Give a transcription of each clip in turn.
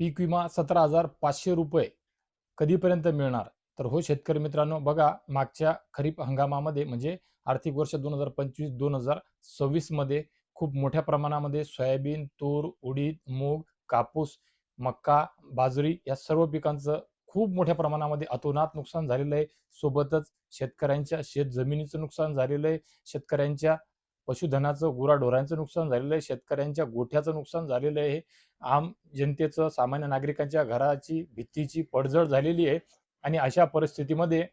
पीक विमा 17,500 रुपये कधीपर्यंत मिळणार? तर हो शेतकरी मित्रांनो, बघा मागच्या खरीप हंगामामध्ये म्हणजे आर्थिक वर्ष 2025-2026 मध्ये खूप मोठ्या प्रमाणामध्ये सोयाबीन, तूर, उडीद, मूग, कापूस, मका, बाजरी या सर्व पिकांचं खूप मोठ्या प्रमाणामध्ये अतोनात नुकसान झालेलं आहे. सोबतच शेतकऱ्यांच्या शेतजमिनीचं नुकसान झालेलं आहे. शेतकऱ्यांच्या पशुधनाचं, गुराढोरांचं नुकसान झालेलं आहे. शेतकऱ्यांच्या गोठ्याचं नुकसान झालेलं आहे. आम जनतेचं, सामान्य नागरिकांच्या घराची भित्तीची पडझड झालेली आहे. आणि अशा परिस्थितीमध्ये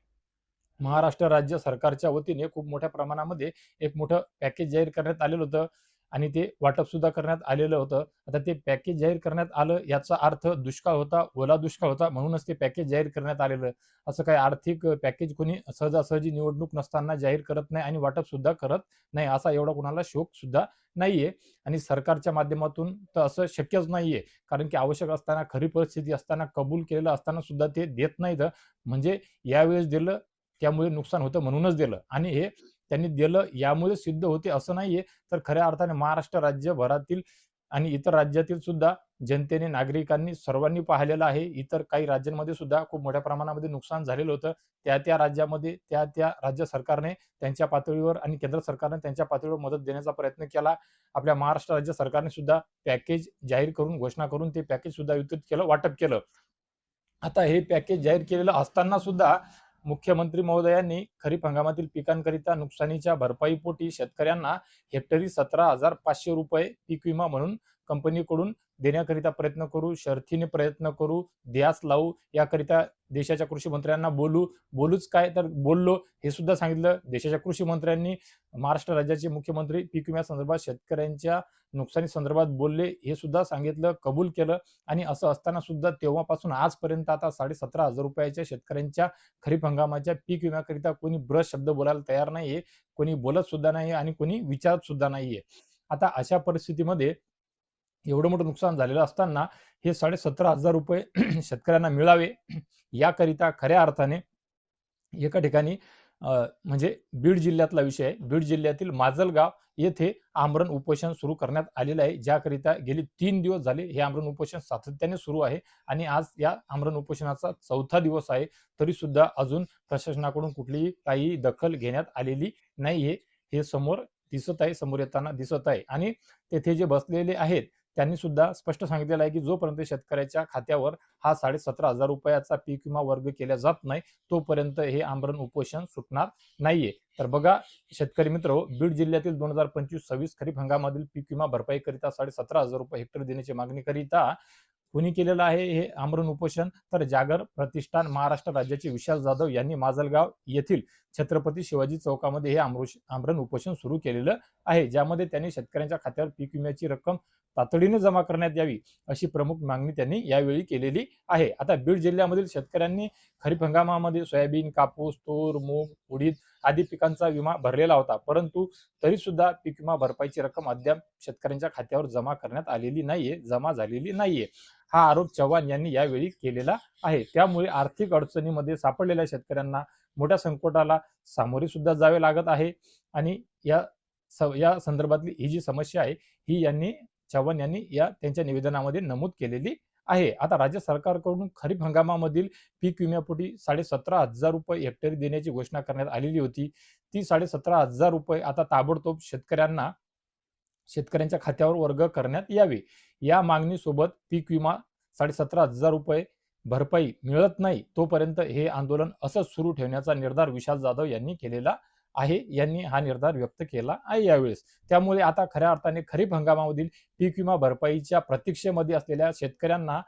महाराष्ट्र राज्य सरकारच्या वतीने खूप मोठ्या प्रमाणामध्ये एक मोठं पॅकेज जाहीर करण्यात आलेलं होतं आणि ते वाटप सुद्धा करण्यात आलेलं होतं. आता ते पॅकेज जाहीर करण्यात आलं याचा अर्थ दुष्काळ होता, ओला दुष्काळ होता म्हणूनच ते पॅकेज जाहीर करण्यात आलेलं. असं काही आर्थिक पॅकेज कोणी सहजासहजी निवडणूक नसताना जाहीर करत नाही आणि वाटप सुद्धा करत नाही, असा एवढा कोणाला शौक सुद्धा नाहीये. आणि सरकारच्या माध्यमातून तर असं शक्यच नाहीये, कारण की आवश्यक असताना, खरी परिस्थिती असताना, कबूल केलेलं असताना सुद्धा ते देत नाहीत. म्हणजे यावेळेस दिलं त्यामुळे नुकसान होतं म्हणूनच दिलं आणि हे त्यांनी दिलं यामुळे सिद्ध होते असं नाहीये. तर खऱ्या अर्थाने महाराष्ट्र राज्यभरातील आणि इतर राज्यातील सुद्धा जनतेने, नागरिकांनी सर्वांनी पाहिलेलं आहे. इतर काही राज्यांमध्ये सुद्धा खूप मोठ्या प्रमाणामध्ये नुकसान झालेलं होतं. त्या राज्यामध्ये त्या राज्य सरकारने त्यांच्या पातळीवर आणि केंद्र सरकारने त्यांच्या पातळीवर मदत देण्याचा प्रयत्न केला. आपल्या महाराष्ट्र राज्य सरकारने सुद्धा पॅकेज जाहीर करून, घोषणा करून ते पॅकेज सुद्धा वितरित केलं, वाटप केलं. आता हे पॅकेज जाहीर केलेलं असताना सुद्धा मुख्यमंत्री महोदयांनी खरीप हंगामातील पिकांकरिता नुकसानीच्या भरपाईपोटी शेतकऱ्यांना हेक्टरी 17,500 रुपये पीक विमा म्हणून कंपनीकडून देण्याकरिता प्रयत्न करू, शर्थीने प्रयत्न करू, ध्यास लावू, याकरिता देशाच्या कृषी मंत्र्यांना बोलूच काय तर बोललो हे सुद्धा सांगितलं. देशाच्या कृषी मंत्र्यांनी महाराष्ट्र राज्याचे मुख्यमंत्री पीक विम्यासंदर्भात शेतकऱ्यांच्या नुकसानी संदर्भात बोलले हे सुद्धा सांगितलं, कबूल केलं. आणि असं असताना सुद्धा तेव्हापासून आजपर्यंत आता 17,500 रुपयाच्या शेतकऱ्यांच्या खरीप हंगामाच्या पीक विम्याकरिता कोणी ब्रश शब्द बोलायला तयार नाहीये, कोणी बोलत सुद्धा नाही आणि कोणी विचारत सुद्धा नाहीये. आता अशा परिस्थितीमध्ये एवढं मोठं नुकसान झालेलं असताना हे 17,500 रुपये शेतकऱ्यांना मिळावे याकरिता खऱ्या अर्थाने एका ठिकाणी म्हणजे बीड जिल्ह्यातला विषय आहे. बीड जिल्ह्यातील माजलगाव येथे आमरण उपोषण सुरू करण्यात आलेलं आहे, ज्याकरिता गेली 3 दिवस झाले हे आमरण उपोषण सातत्याने सुरू आहे आणि आज या आमरण उपोषणाचा 4था दिवस आहे. तरी सुद्धा अजून प्रशासनाकडून कुठलीही काही दखल घेण्यात आलेली नाहीये. हे समोर दिसत आहे, समोर येताना दिसत आहे. आणि तेथे जे बसलेले आहेत त्यांनी सुद्धा स्पष्ट सांगितलेलं आहे की जोपर्यंत शेतकऱ्याच्या खात्यावर हा 17,500 रुपयाचा पीक विमा वर्ग केला जात नाही तोपर्यंत हे आमरण उपोषण सुटणार नाहीये. तर बघा शेतकरी मित्र, बीड जिल्ह्यातील 2025-26 खरीप हंगामातील पीक विमा भरपाईकरिता 17,500 रुपये हेक्टर देण्याची मागणी करिता कोणी केलेलं आहे हे आमरण उपोषण? तर जागर प्रतिष्ठान महाराष्ट्र राज्याचे विशाल जाधव यांनी माजलगाव येथील छत्रपती शिवाजी चौकामध्ये हे आमरण उपोषण सुरू केलेलं आहे, ज्यामध्ये त्यांनी शेतकऱ्यांच्या खात्यावर पीक विम्याची रक्कम तातडीने जमा करण्यात यावी अशी प्रमुख मागणी त्यांनी यावेळी केलेली आहे. आता बीड जिल्ह्यामधील शेतकऱ्यांनी खरीप हंगामामध्ये सोयाबीन, कापूस, तूर, मूग, उडीद आदी पिकांचा विमा भरलेला होता, परंतु तरी सुद्धा पीक विमा भरपाईची रक्कम अद्याप शेतकऱ्यांच्या खात्यावर जमा करण्यात आलेली नाहीये, जमा झालेली नाहीये. हा आरोप चव्हाण यांनी यावेळी केलेला आहे. त्यामुळे आर्थिक अडचणीमध्ये सापडलेल्या शेतकऱ्यांना मोठ्या संकटाला सामोरे सुद्धा जावे लागत आहे. आणि या संदर्भातली ही जी समस्या आहे ही चव्हाण यांनी त्यांच्या निवेदनामध्ये नमूद केलेली आहे. आता राज्य सरकारकडून खरीप हंगामामधील पीक विम्यापोटी 17,500 रुपये हेक्टरी देण्याची घोषणा करण्यात आलेली होती. ती 17,500 रुपये आता ताबडतोब शेतकऱ्यांच्या खात्यावर वर्ग करण्यात यावे. या मागणीसोबत पीक विमा 17,500 रुपये भरपाई मिळत नाही तोपर्यंत हे आंदोलन असंच सुरू ठेवण्याचा निर्धार विशाल जाधव यांनी केलेला आहे. यांनी हा निर्धार व्यक्त केला आहे यावेळेस. त्यामुळे आता खऱ्या अर्थाने खरीप हंगामामधील पीक विमा भरपाईच्या प्रतीक्षेमध्ये असलेल्या शेतकऱ्यांना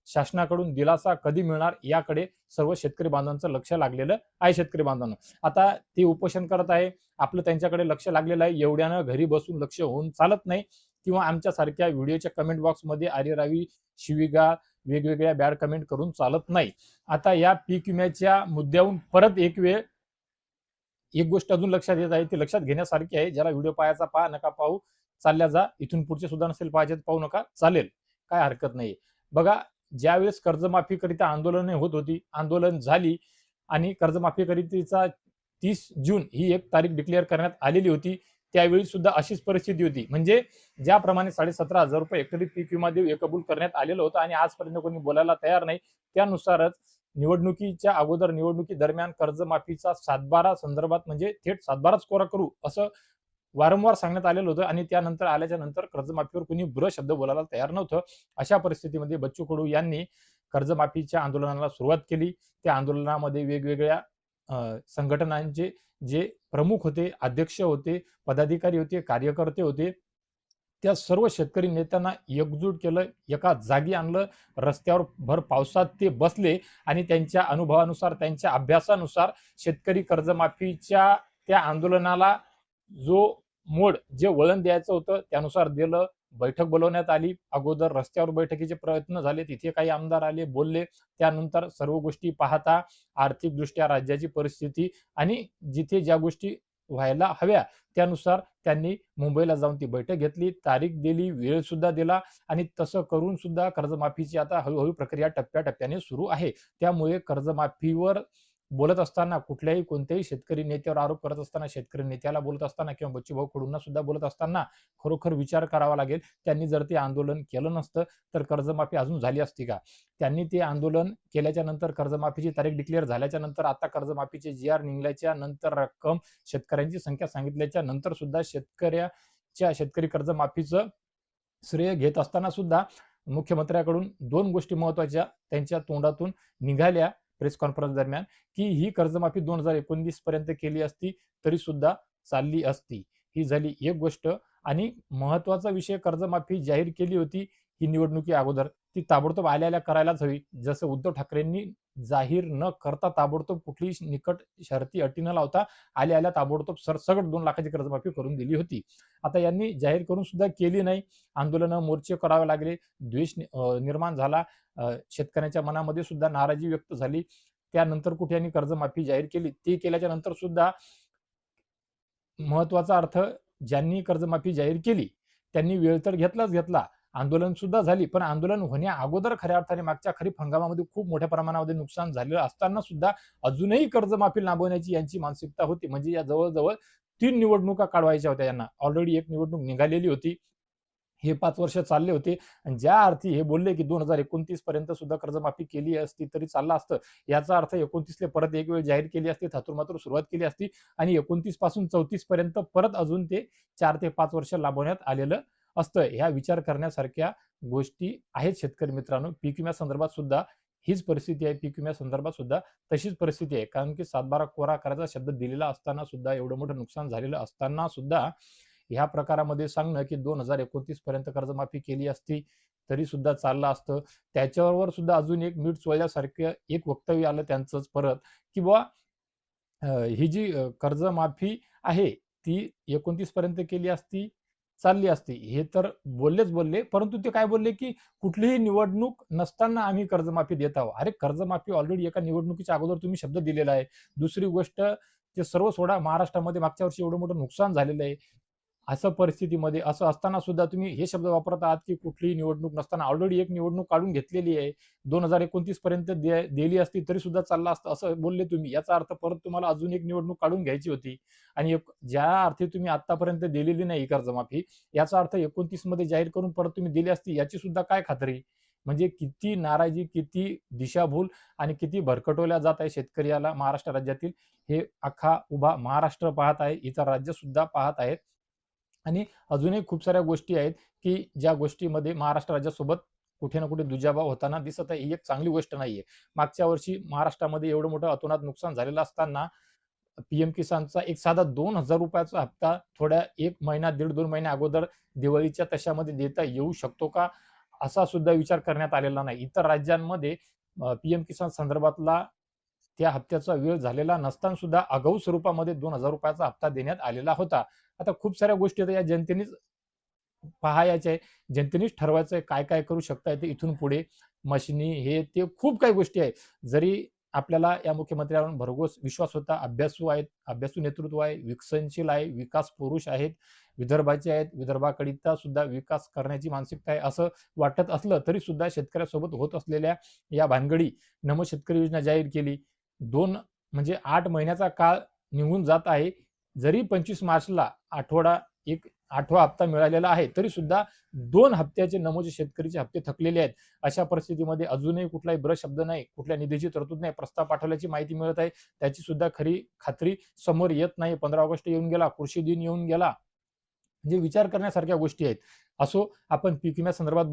शासनाकडून दिलासा कधी मिळणार याकडे सर्व शेतकरी बांधवांचं लक्ष लागलेलं आहे. शेतकरी बांधवांनो, आता ते उपोषण करत आहे, आपलं त्यांच्याकडे लक्ष लागलेलं आहे. एवढ्यानं घरी बसून लक्ष होऊन चालत नाही किंवा आमच्यासारख्या व्हिडिओच्या कमेंट बॉक्समध्ये आरेरावी, शिवीगाळ, वेगवेगळ्या बॅड कमेंट करून चालत नाही. आता या पीक विम्याच्या मुद्द्यावरून परत एक गोष्ट अजून लक्षात येत आहे, ती लक्षात घेण्यासारखी आहे. ज्याला व्हिडिओ पाहायचा पहा, नका पाहू, चालल्या जा. इथून पुढचे सुद्धा नसेल पाहिजे पाहू नका, चालेल, काय हरकत नाही. बघा, ज्यावेळेस कर्जमाफीकरिता आंदोलने होत होती, आंदोलन झाली आणि कर्जमाफीकरिता 30 जून ही एक तारीख डिक्लेअर करण्यात आलेली होती. त्यावेळी सुद्धा अशीच परिस्थिती होती. म्हणजे ज्याप्रमाणे 17,500 रुपये हेक्टरी पीक विमा देऊ हे कबूल करण्यात आलेलं होतं आणि आजपर्यंत कोणी बोलायला तयार नाही. त्यानुसारच निवडणुकीच्या अगोदर निवडणुकी दरम्यान कर्जमाफीचा सातबारा संदर्भात म्हणजे थेट सातबाराच कोरा करू असं वारंवार सांगण्यात आलेलं होतं आणि त्यानंतर आल्याच्या नंतर कर्जमाफीवर कोणी बुरा शब्द बोलायला तयार नव्हतं. अशा परिस्थितीमध्ये बच्चू कडू यांनी कर्जमाफीच्या आंदोलनाला सुरुवात केली. त्या आंदोलनामध्ये वेगवेगळ्या संघटनांचे जे प्रमुख होते, अध्यक्ष होते, पदाधिकारी होते, कार्यकर्ते होते, त्या सर्व शेतकरी नेत्यांना एकजूट केलं, एका जागी आणलं, रस्त्यावर भर पावसात ते बसले आणि त्यांच्या अनुभवानुसार, त्यांच्या अभ्यासानुसार शेतकरी कर्जमाफीच्या त्या आंदोलनाला जो मोड, जे वळण द्यायचं होतं त्यानुसार दिलं. बैठक बोलवण्यात आली. अगोदर रस्त्यावर बैठकीचे प्रयत्न झाले. तिथे काही आमदार आले, बोलले. त्यानंतर सर्व गोष्टी पाहता आर्थिकदृष्ट्या राज्याची परिस्थिती आणि जिथे ज्या गोष्टी व्हायला हव्या त्यानुसार त्यांनी मुंबईला जाऊन ती बैठक घेतली, तारीख दिली, वेळ सुद्धा दिला आणि तसं करून सुद्धा कर्जमाफीची आता हळूहळू प्रक्रिया टप्प्याटप्प्याने सुरू आहे. त्यामुळे कर्जमाफीवर बोलत असताना कुठल्याही कोणत्याही शेतकरी नेत्यावर आरोप करत असताना, शेतकरी नेत्याला बोलत असताना किंवा बच्चूभाऊ कडूंना सुद्धा बोलत असताना खरोखर विचार करावा लागेल. त्यांनी जर ते आंदोलन केलं नसतं तर कर्जमाफी अजून झाली असती का? त्यांनी ते आंदोलन केल्याच्या नंतर कर्जमाफीची तारीख डिक्लेअर झाल्याच्या नंतर आता कर्जमाफीचे जी-आर निघाल्याच्या नंतर रक्कम शेतकऱ्यांची संख्या सांगितल्याच्या नंतर सुद्धा शेतकरी कर्जमाफीचं श्रेय घेत असताना सुद्धा मुख्यमंत्र्यांकडून 2 गोष्टी महत्त्वाच्या त्यांच्या तोंडातून निघाल्या प्रेस कॉन्फरन्स दरम्यान, की ही कर्जमाफी 2019 पर्यंत केली असती तरी सुद्धा चालली असती. ही झाली एक गोष्ट आणि महत्त्वाचा विषय कर्जमाफी जाहीर केली होती ही निवडणुकी अगोदर. ती ताबडतोब आल्या करायलाच हवी. जसं उद्धव ठाकरेंनी जाहीर न करता ताबडतोब कुठलीही निकट शर्ती अटी न लावता आल्या ताबडतोब सरसकट 2 लाखाची कर्जमाफी करून दिली होती. आता यांनी जाहीर करून सुद्धा केली नाही. आंदोलनं, मोर्चे करावे लागले. द्वेष निर्माण झाला. शेतकऱ्यांच्या मनामध्ये सुद्धा नाराजी व्यक्त झाली. त्यानंतर कुठे यांनी कर्जमाफी जाहीर केली. ती केल्याच्या नंतर सुद्धा महत्वाचा अर्थ ज्यांनी कर्जमाफी जाहीर केली त्यांनी वेळ तर घेतलाच घेतला. आंदोलन सुद्धा झाली. पण आंदोलन होण्या अगोदर खऱ्या अर्थाने मागच्या खरीप हंगामामध्ये खूप मोठ्या प्रमाणामध्ये नुकसान झालेलं असताना सुद्धा अजूनही कर्जमाफी लांबवण्याची यांची मानसिकता होती. म्हणजे या जवळ-जवळ 3 निवडणुका काढवायच्या होत्या यांना. ऑलरेडी एक निवडणूक निघालेली होती. हे 5 वर्ष चालले होते आणि ज्या अर्थी हे बोलले की 2029 पर्यंत सुद्धा कर्जमाफी केली असती तरी चाललं असतं. याचा अर्थ 29 परत एक वेळ जाहीर केली असती, थातुरमातुर सुरुवात केली असती आणि 29 पासून 34 पर्यंत परत अजून ते 4 ते 5 वर्ष लांबवण्यात आलेलं असतं. ह्या विचार करण्यासारख्या गोष्टी आहेत शेतकरी मित्रांनो. पीक विम्यासंदर्भात सुद्धा हीच परिस्थिती आहे. पीक विम्यासंदर्भात सुद्धा तशीच परिस्थिती आहे. कारण की 7/12 कोरा करायचा शब्द दिलेला असताना सुद्धा एवढं मोठं नुकसान झालेलं असताना सुद्धा ह्या प्रकारामध्ये सांगणं की 2029 पर्यंत कर्जमाफी केली असती तरी सुद्धा चाललं असतं. त्याच्यावर सुद्धा अजून एक मीठ चोळल्यासारखं एक वक्तव्य आलं त्यांचंच परत की बुवा ही जी कर्जमाफी आहे ती 29 पर्यंत केली असती, चालली असती. हे तर बोललेच बोलले, परंतु ते काय बोलले की कुठलीही निवडणूक नसताना आम्ही कर्जमाफी देत आहोत. अरे कर्जमाफी ऑलरेडी एका निवडणुकीच्या अगोदर तुम्ही शब्द दिलेला आहे. दुसरी गोष्ट ते सर्व सोडा, महाराष्ट्रामध्ये मागच्या वर्षी एवढं मोठं नुकसान झालेलं आहे. असं परिस्थितीमध्ये असं असताना सुद्धा तुम्ही हे शब्द वापरत आहात की कुठलीही निवडणूक नसताना ऑलरेडी एक निवडणूक काढून घेतलेली आहे. 2029 पर्यंत दिली असती तरी सुद्धा चाललं असतं असं बोलले तुम्ही. याचा अर्थ परत तुम्हाला अजून एक निवडणूक काढून घ्यायची होती आणि ज्या अर्थी तुम्ही आतापर्यंत दिलेली नाही कर्जमाफी, याचा अर्थ 29 मध्ये जाहीर करून परत तुम्ही दिली असती याची सुद्धा काय खात्री? म्हणजे किती नाराजी, किती दिशाभूल आणि किती भरकटवल्या जात आहे शेतकऱ्याला महाराष्ट्र राज्यातील, हे अख्खा उभा महाराष्ट्र पाहत आहे, इतर राज्य सुद्धा पाहत आहेत. आणि अजूनही खूप साऱ्या गोष्टी आहेत की ज्या गोष्टीमध्ये महाराष्ट्र राज्यासोबत कुठे ना कुठे दुजाभाव होताना दिसत आहे. ही एक चांगली गोष्ट नाहीये. मागच्या वर्षी महाराष्ट्रामध्ये एवढं मोठं अतोनात नुकसान झालेलं असताना पीएम किसानचा एक साधा 2,000 रुपयाचा हप्ता थोड्या 1 महिना, 1.5-2 महिन्या अगोदर दिवाळीच्या तशामध्ये देता येऊ शकतो का? असा सुद्धा विचार करण्यात आलेला नाही. इतर राज्यांमध्ये पीएम किसान संदर्भातला त्या हप्त्याचा वेळ झालेला नसताना सुद्धा आगाऊ स्वरूपामध्ये 2,000 रुपयाचा हप्ता देण्यात आलेला होता. आता खूप साऱ्या गोष्टी आता या जनतेनेच पाहायच्या आहे. जनतेनेच ठरवायचं आहे काय-काय करू शकता येते इथून पुढे. मशिनी हे ते खूप काही गोष्टी आहेत. जरी आपल्याला या मुख्यमंत्र्यांवर भरघोस विश्वास होता, अभ्यासू आहेत, अभ्यासू नेतृत्व आहे, विकसनशील आहे, विकास पुरुष आहेत, विदर्भाचे आहेत, विदर्भाकरिता सुद्धा विकास करण्याची मानसिकता आहे असं वाटत असलं तरी सुद्धा शेतकऱ्यासोबत होत असलेल्या या भानगडी, नमो शेतकरी योजना जाहीर केली. 2 म्हणजे 8 महिन्याचा काळ निघून जात आहे. जरी 25 मार्चला एक 8वा हप्ता मिळालेला आहे, तरी सुद्धा 2 हप्त्याचे नमोजे शेतकरीचे हप्ते थकलेले आहेत. अशा परिस्थितीमध्ये अजूनही कुठलाही ब्र शब्द नाही, कुठल्या निधीची तरतूद नाही. प्रस्ताव पाठवल्याची माहिती मिळत आहे, त्याची सुद्धा खरी खात्री समोर येत नाही. 15 ऑगस्ट येऊन गेला, कृषी दिन येऊन गेला. म्हणजे विचार करण्यासारख्या गोष्टी आहेत. असो, आपण पीक विम्यासंदर्भात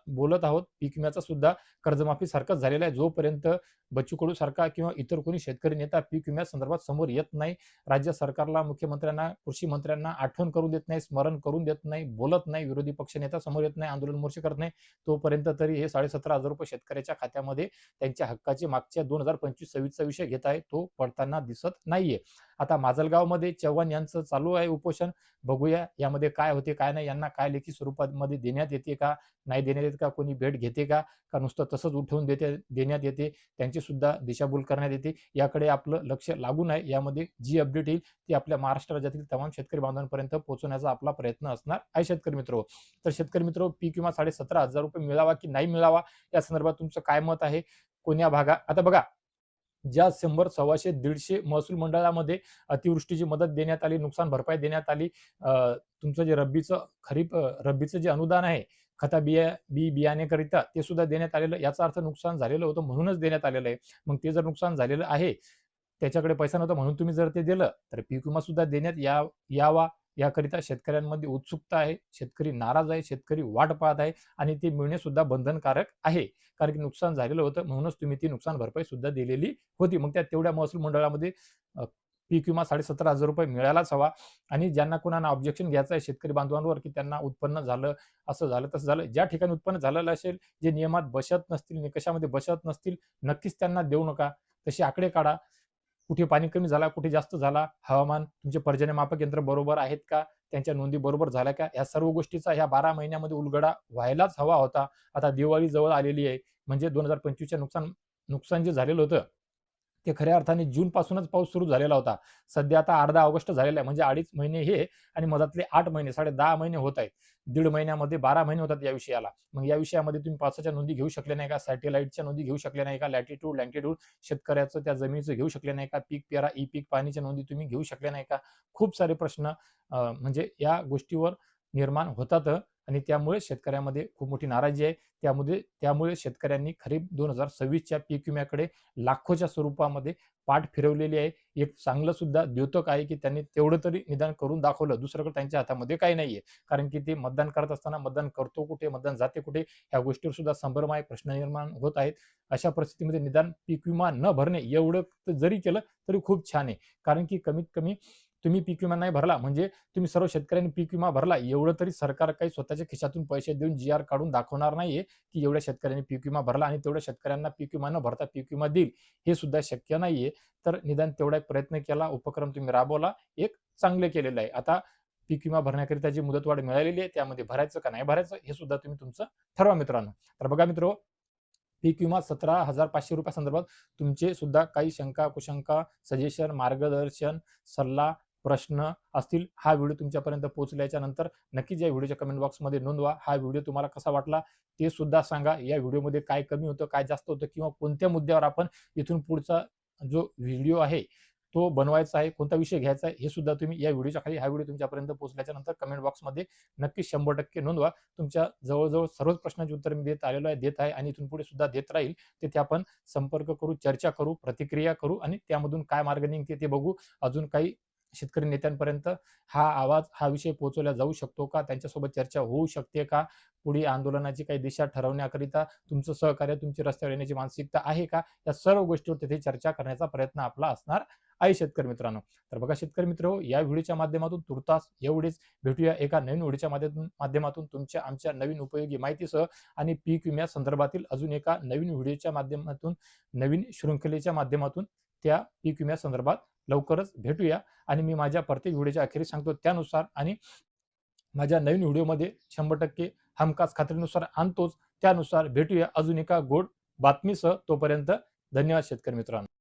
बोलत आहोत. पीक विम्याचा सुद्धा कर्जमाफी सारखाच झालेला आहे. जोपर्यंत बच्चू कडू सारखा किंवा इतर कोणी शेतकरी नेता पीक विम्यासंदर्भात समोर येत नाही, राज्य सरकारला, मुख्यमंत्र्यांना, कृषी मंत्र्यांना आठवण करून देत नाही, स्मरण करून देत नाही, बोलत नाही, विरोधी पक्षनेता समोर येत नाही, आंदोलन मोर्चे करत नाही, तोपर्यंत तरी हे 17,500 रुपये शेतकऱ्याच्या खात्यामध्ये त्यांच्या हक्काचे मागच्या 2025-26चा विषय घेत आहे, तो पडताना दिसत नाहीये. आता माजलगावमध्ये चव्हाण यांचं चालू आहे उपोषण. बघूया यामध्ये काय होते काय नाही, यांना काय लेखी स्वरूपामध्ये देण्यात येते का, नाही देण्यात येते का, कोणी भेट घेते का नुसतं तसंच उठवून देण्यात येते, त्यांची सुद्धा दिशाभूल करण्यात येते, याकडे आपलं लक्ष लागून आहे. यामध्ये जी अपडेट येईल ती आपल्या महाराष्ट्र राज्यातील तमाम शेतकरी बांधवांपर्यंत पोहोचवण्याचा आपला प्रयत्न असणार आहे शेतकरी मित्र. तर शेतकरी मित्र, पीक विमा 17,500 रुपये मिळावा की नाही मिळावा या संदर्भात तुमचं काय मत आहे, कोण्या भागा. आता बघा, ज्या 100, 125, 150 महसूल मंडळामध्ये अतिवृष्टीची मदत देण्यात आली, नुकसान भरपाई देण्यात आली, तुमचं जे रब्बीचं जे अनुदान आहे खता बियाणेकरिता, ते सुद्धा देण्यात आलेलं. याचा अर्थ नुकसान झालेलं होतं म्हणूनच देण्यात आलेलं आहे. मग ते जर नुकसान झालेलं आहे, त्याच्याकडे पैसा नव्हता म्हणून तुम्ही जर ते दिलं, तर पीक विमा सुद्धा देण्यात यावा याकरिता शेतकऱ्यांमध्ये उत्सुकता आहे. शेतकरी नाराज आहे, शेतकरी वाट पाहत आहे आणि ते मिळणे सुद्धा बंधनकारक आहे. कारण की नुकसान झालेलं होतं म्हणूनच तुम्ही ती नुकसान भरपाई सुद्धा दिलेली होती. मग त्या तेवढ्या महसूल मंडळामध्ये पीक विमा 17,500 रुपये मिळायलाच हवा. आणि ज्यांना कोणाला ऑब्जेक्शन घ्यायचं आहे शेतकरी बांधवांवर, की त्यांना उत्पन्न झालं, असं झालं, तसं झालं, ज्या ठिकाणी उत्पन्न झालेलं असेल, जे नियमात बसत नसतील, निकषामध्ये बसत नसतील, नक्कीच त्यांना देऊ नका. तसे आकडे काढा. कुठे पाणी कमी झाला, कुठे जास्त झाला, हवामान, तुमचे पर्जन्यमापक यंत्र बरोबर आहेत का, त्यांच्या नोंदी बरोबर झाल्या का, या सर्व गोष्टीचा ह्या 12 महिन्यामध्ये उलगडा व्हायलाच हवा होता. आता दिवाळी जवळ आलेली आहे, म्हणजे 2025च्या नुकसान जे झालेलं होतं, ते खऱ्या अर्थाने जून पासूनच पाऊस सुरू झालेला होता. सध्या आता अर्धा ऑगस्ट झालेला आहे, म्हणजे 2.5 महिने हे आणि मधातले 8 महिने, 10.5 महिने होत आहेत. 1.5 महिन्यामध्ये 12 महिने होतात या विषयाला. मग या विषयामध्ये तुम्ही पावसाच्या नोंदी घेऊ शकले नाही का, सॅटेलाईटच्या नोंदी घेऊ शकले नाही का, लॅटिट्यूड लँटिट्यूड शेतकऱ्याचं त्या जमिनीचं घेऊ शकले नाही का, पीक पेरा, ई पीक पाणीच्या नोंदी तुम्ही घेऊ शकले नाही का. खूप सारे प्रश्न म्हणजे या गोष्टीवर निर्माण होतात आणि त्यामुळे शेतकऱ्यामध्ये खूप मोठी नाराजी आहे. त्यामुळे शेतकऱ्यांनी खरीप 2026च्या पीक विम्याकडे लाखोच्या स्वरूपामध्ये पाठ फिरवलेली आहे. एक चांगलं सुद्धा द्योतक आहे, की त्यांनी तेवढं तरी निदान करून दाखवलं. दुसरीकडे त्यांच्या हातामध्ये काही नाहीये. कारण की ते मतदान करत असताना मतदान करतो कुठे, मतदान जाते कुठे, ह्या गोष्टीवर सुद्धा संभ्रम आहे, प्रश्न निर्माण होत आहेत. अशा परिस्थितीमध्ये निदान पीक विमा न भरणे एवढं जरी केलं तरी खूप छान आहे. कारण की कमीत कमी तुम्ही पीक विमा नाही भरला म्हणजे तुम्ही सर्व शेतकऱ्यांनी पीक विमा भरला एवढं तरी सरकार काही स्वतःच्या खिशातून पैसे देऊन जी आर काढून दाखवणार नाहीये, की एवढ्या शेतकऱ्यांनी पीक विमा भरला आणि तेवढ्या शेतकऱ्यांना पीक विमा न भरता पीक विमा देईल, हे सुद्धा शक्य नाहीये. तर निदान तेवढा एक प्रयत्न केला, उपक्रम तुम्ही राबवला, एक चांगले केलेलं आहे. आता पीक विमा भरण्याकरिता जी मुदतवाढ मिळालेली आहे, त्यामध्ये भरायचं का नाही भरायचं हे सुद्धा तुम्ही तुमचं ठरवा मित्रांनो. तर बघा मित्र, पीक विमा 17,500 रुपया संदर्भात तुमचे सुद्धा काही शंका, कुशंका, सजेशन, मार्गदर्शन, सल्ला, प्रश्न असतील, हा व्हिडिओ तुमच्यापर्यंत पोहोचल्याच्या नंतर नक्कीच या व्हिडिओच्या कमेंट बॉक्समध्ये नोंदवा. हा व्हिडिओ तुम्हाला कसा वाटला ते सुद्धा सांगा. या व्हिडिओमध्ये काय कमी होतं, काय जास्त होतं, किंवा कोणत्या मुद्द्यावर आपण इथून पुढचा जो व्हिडिओ आहे तो बनवायचा आहे, कोणता विषय घ्यायचा आहे, हे सुद्धा तुम्ही या व्हिडिओच्या खाली, हा व्हिडिओ तुमच्यापर्यंत पोहोचल्याच्या नंतर कमेंट बॉक्समध्ये नक्कीच 100% नोंदवा. तुमच्या जवळजवळ सर्वच प्रश्नांची उत्तर मी देत आलेलो आहे, देत आहे आणि इथून पुढे सुद्धा देत राहील. तिथे आपण संपर्क करू, चर्चा करू, प्रतिक्रिया करू आणि त्यामधून काय मार्ग निघते ते बघू. अजून काही शेतकरी नेत्यांपर्यंत हा आवाज, हा विषय पोहोचवला जाऊ शकतो का, त्यांच्यासोबत चर्चा होऊ शकते का, पुढे आंदोलनाची काही दिशा ठरवण्याकरिता तुमचं सहकार्य, तुमची रस्त्यावर येण्याची मानसिकता आहे का, या सर्व गोष्टीवर तिथे चर्चा करण्याचा प्रयत्न आपला असणार आहे शेतकरी मित्रांनो. तर बघा शेतकरी मित्र, या व्हिडिओच्या माध्यमातून तुर्तास एवढेच. भेटूया एका नवीन व्हिडिओच्या माध्यमातून तुमच्या आमच्या नवीन उपयोगी माहितीसह आणि पीक विम्या संदर्भातील अजून एका नवीन व्हिडिओच्या माध्यमातून, नवीन शृंखलेच्या माध्यमातून त्या पीक विम्या संदर्भात लवकरच भेटूया. आणि मी माझ्या प्रत्येक व्हिडिओच्या अखेरीस सांगतो त्यानुसार आणि माझ्या नवीन व्हिडिओमध्ये 100% हमखास खात्रीनुसार आणतोच. त्यानुसार भेटूया अजून एका गोड बातमीसह. तोपर्यंत धन्यवाद शेतकरी मित्रांनो.